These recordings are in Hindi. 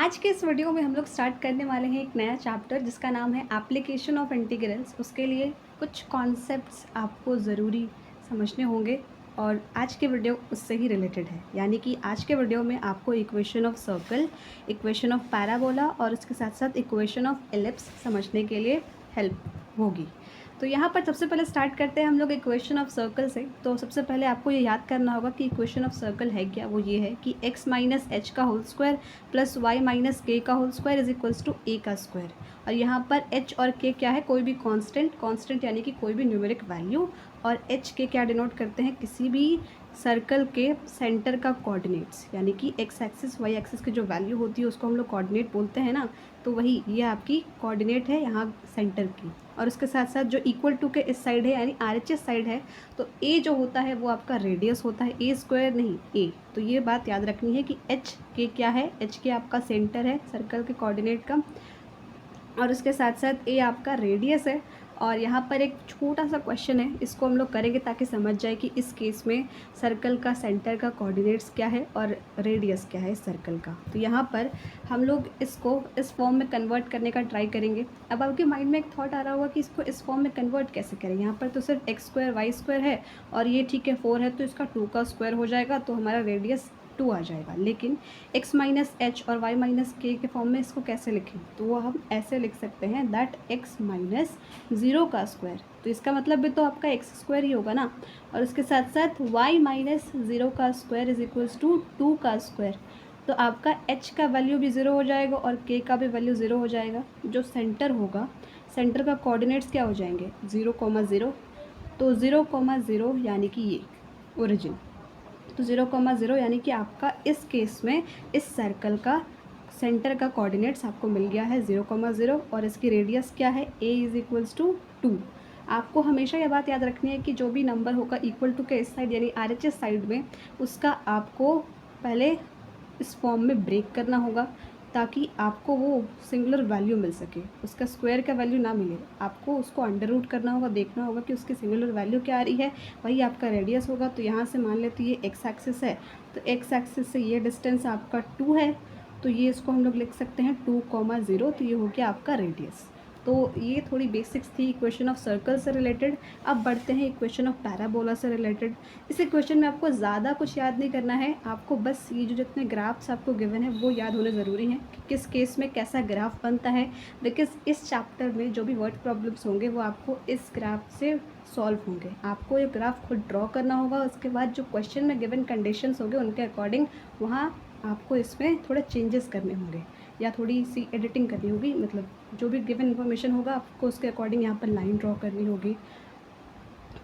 आज के इस वीडियो में हम लोग स्टार्ट करने वाले हैं एक नया चैप्टर जिसका नाम है एप्लीकेशन ऑफ इंटीग्रल्स। उसके लिए कुछ कॉन्सेप्ट्स आपको ज़रूरी समझने होंगे और आज के वीडियो उससे ही रिलेटेड है। यानी कि आज के वीडियो में आपको equation of circle, equation of parabola और उसके साथ साथ इक्वेशन ऑफ एलिप्स समझने के लिए हेल्प होगी। तो यहाँ पर सबसे पहले स्टार्ट करते हैं हम लोग इक्वेशन ऑफ सर्कल से। तो सबसे पहले आपको ये याद करना होगा कि इक्वेशन ऑफ सर्कल है क्या। वो ये है कि x माइनस एच का whole square plus y minus K का whole square is equals to a का स्क्वायर। और यहाँ पर h और k क्या है, कोई भी कांस्टेंट यानी कि कोई भी न्यूमेरिक वैल्यू, और h के क्या डिनोट करते हैं, किसी भी सर्कल के सेंटर का कोऑर्डिनेट्स। यानी कि x एक्सिस y एक्सिस की जो वैल्यू होती है उसको हम लोग कोऑर्डिनेट बोलते हैं ना, तो वही ये आपकी कोऑर्डिनेट है यहाँ सेंटर की। और उसके साथ साथ जो इक्वल टू के इस साइड है यानी RHS साइड है, तो a जो होता है वो आपका रेडियस होता है, a स्क्वायर नहीं a। तो ये बात याद रखनी है कि h के क्या है, h के आपका सेंटर है सर्कल के कोऑर्डिनेट का, और उसके साथ साथ a आपका रेडियस है। और यहाँ पर एक छोटा सा क्वेश्चन है, इसको हम लोग करेंगे ताकि समझ जाए कि इस केस में सर्कल का सेंटर का कोऑर्डिनेट्स क्या है और रेडियस क्या है इस सर्कल का। तो यहाँ पर हम लोग इसको इस फॉर्म में कन्वर्ट करने का ट्राई करेंगे। अब आपके माइंड में एक थॉट आ रहा होगा कि इसको इस फॉर्म में कन्वर्ट कैसे करें। यहाँ पर तो सिर्फ एक्स स्क्वायर वाई स्क्वायर है और ये ठीक है 4 है, तो इसका 2 का स्क्वायर हो जाएगा, तो हमारा रेडियस 2 आ जाएगा। लेकिन x माइनस एच और y माइनस के फॉर्म में इसको कैसे लिखें, तो वो हम ऐसे लिख सकते हैं दैट x माइनस 0 का स्क्वायर। तो इसका मतलब भी तो आपका x स्क्वायर ही होगा ना, और उसके साथ साथ y माइनस 0 का स्क्वायर इज इक्वल्स टू 2 का स्क्वायर। तो आपका h का वैल्यू भी 0 हो जाएगा और k का भी वैल्यू 0 हो जाएगा। जो सेंटर होगा, सेंटर का कोऑर्डिनेट्स क्या हो जाएंगे, 0,0। तो 0,0 यानी कि ये ओरिजिन, तो 0,0 यानी कि आपका इस केस में इस सर्कल का सेंटर का कोऑर्डिनेट्स आपको मिल गया है 0,0, और इसकी रेडियस क्या है, a इज इक्वल्स टू 2। आपको हमेशा यह बात याद रखनी है कि जो भी नंबर होगा इक्वल टू के इस साइड यानी RHS साइड में, उसका आपको पहले इस फॉर्म में ब्रेक करना होगा ताकि आपको वो सिंगुलर वैल्यू मिल सके, उसका स्क्वायर का वैल्यू ना मिले। आपको उसको अंडर रूट करना होगा, देखना होगा कि उसकी सिंगुलर वैल्यू क्या आ रही है, वही आपका रेडियस होगा। तो यहाँ से मान लेते ये एक्स एक्सिस है, तो एक्स एक्सिस से ये डिस्टेंस आपका 2 है, तो ये इसको हम लोग लिख सकते हैं 2,0, तो ये हो गया आपका रेडियस। तो ये थोड़ी बेसिक्स थी इक्वेशन ऑफ सर्कल से रिलेटेड। अब बढ़ते हैं इक्वेशन ऑफ पैराबोला से रिलेटेड। इस इक्वेशन में आपको ज़्यादा कुछ याद नहीं करना है, आपको बस ये जो जितने ग्राफ्स आपको गिवन है वो याद होने ज़रूरी हैं कि किस केस में कैसा ग्राफ बनता है। बिकॉज इस चैप्टर में जो भी वर्ड प्रॉब्लम्स होंगे वो आपको इस ग्राफ से सॉल्व होंगे। आपको ये ग्राफ खुद ड्रॉ करना होगा, उसके बाद जो क्वेश्चन में गिवन कंडीशंस होंगे उनके अकॉर्डिंग वहाँ आपको इसमें थोड़े चेंजेस करने होंगे या थोड़ी सी एडिटिंग करनी होगी। मतलब जो भी गिवन इन्फॉर्मेशन होगा आपको उसके अकॉर्डिंग यहाँ पर लाइन ड्रॉ करनी होगी।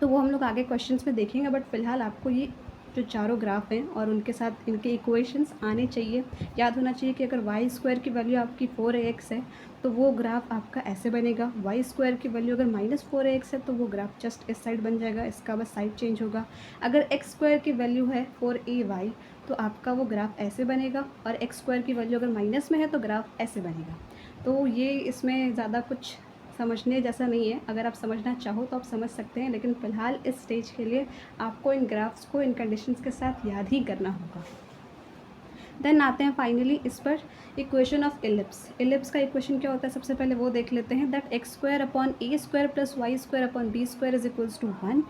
तो वो हम लोग आगे क्वेश्चंस में देखेंगे, बट फिलहाल आपको ये जो चारों ग्राफ हैं और उनके साथ इनके इक्वेशंस आने चाहिए। याद होना चाहिए कि अगर वाई स्क्वायर की वैल्यू आपकी 4ax है तो वो ग्राफ आपका ऐसे बनेगा। वाई स्क्वायर की वैल्यू अगर -4ax है तो वो ग्राफ जस्ट इस साइड बन जाएगा, इसका बस साइड चेंज होगा। अगर एक्स स्क्वायर की वैल्यू है 4ay तो आपका वो ग्राफ ऐसे बनेगा, और एक्स स्क्वायर की वैल्यू अगर माइनस में है तो ग्राफ ऐसे बनेगा। तो ये इसमें ज़्यादा कुछ समझने जैसा नहीं है, अगर आप समझना चाहो तो आप समझ सकते हैं, लेकिन फ़िलहाल इस स्टेज के लिए आपको इन ग्राफ्स को इन कंडीशंस के साथ याद ही करना होगा। देन आते हैं फाइनली इस पर इक्वेशन ऑफ एलिप्स। एलिप्स का इक्वेशन क्या होता है सबसे पहले वो देख लेते हैं, that X square upon A square plus Y square upon B square is equals to 1।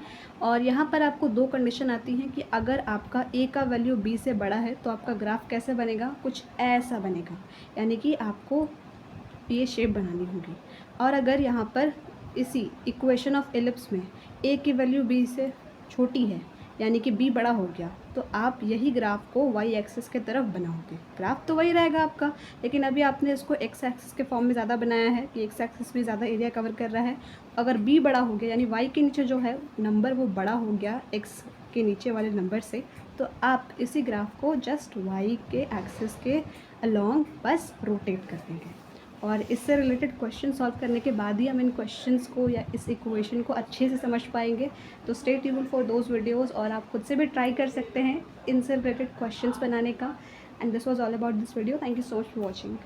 और यहाँ पर आपको दो कंडीशन आती हैं कि अगर आपका ए का वैल्यू बी से बड़ा है तो आपका ग्राफ कैसे बनेगा, कुछ ऐसा बनेगा, यानी कि आपको ये शेप बनानी होगी। और अगर यहाँ पर इसी इक्वेशन ऑफ एलिप्स में ए की वैल्यू बी से छोटी है यानी कि बी बड़ा हो गया, तो आप यही ग्राफ को वाई एक्सिस के तरफ बनाओगे। ग्राफ तो वही रहेगा आपका, लेकिन अभी आपने इसको एक्स एक्सिस के फॉर्म में ज़्यादा बनाया है कि एक्स एक्सिस में ज़्यादा एरिया कवर कर रहा है। अगर बी बड़ा हो गया यानी वाई के नीचे जो है नंबर वो बड़ा हो गया एक्स के नीचे वाले नंबर से, तो आप इसी ग्राफ को जस्ट वाई के एक्सिस के अलॉन्ग बस रोटेट कर देंगे। और इससे रिलेटेड क्वेश्चन सॉल्व करने के बाद ही हम इन क्वेश्चंस को या इस इक्वेशन को अच्छे से समझ पाएंगे। तो stay tuned for those videos, और आप खुद से भी ट्राई कर सकते हैं इनसे रिलेटेड क्वेश्चंस बनाने का। And this was all about this video. Thank you so much for watching.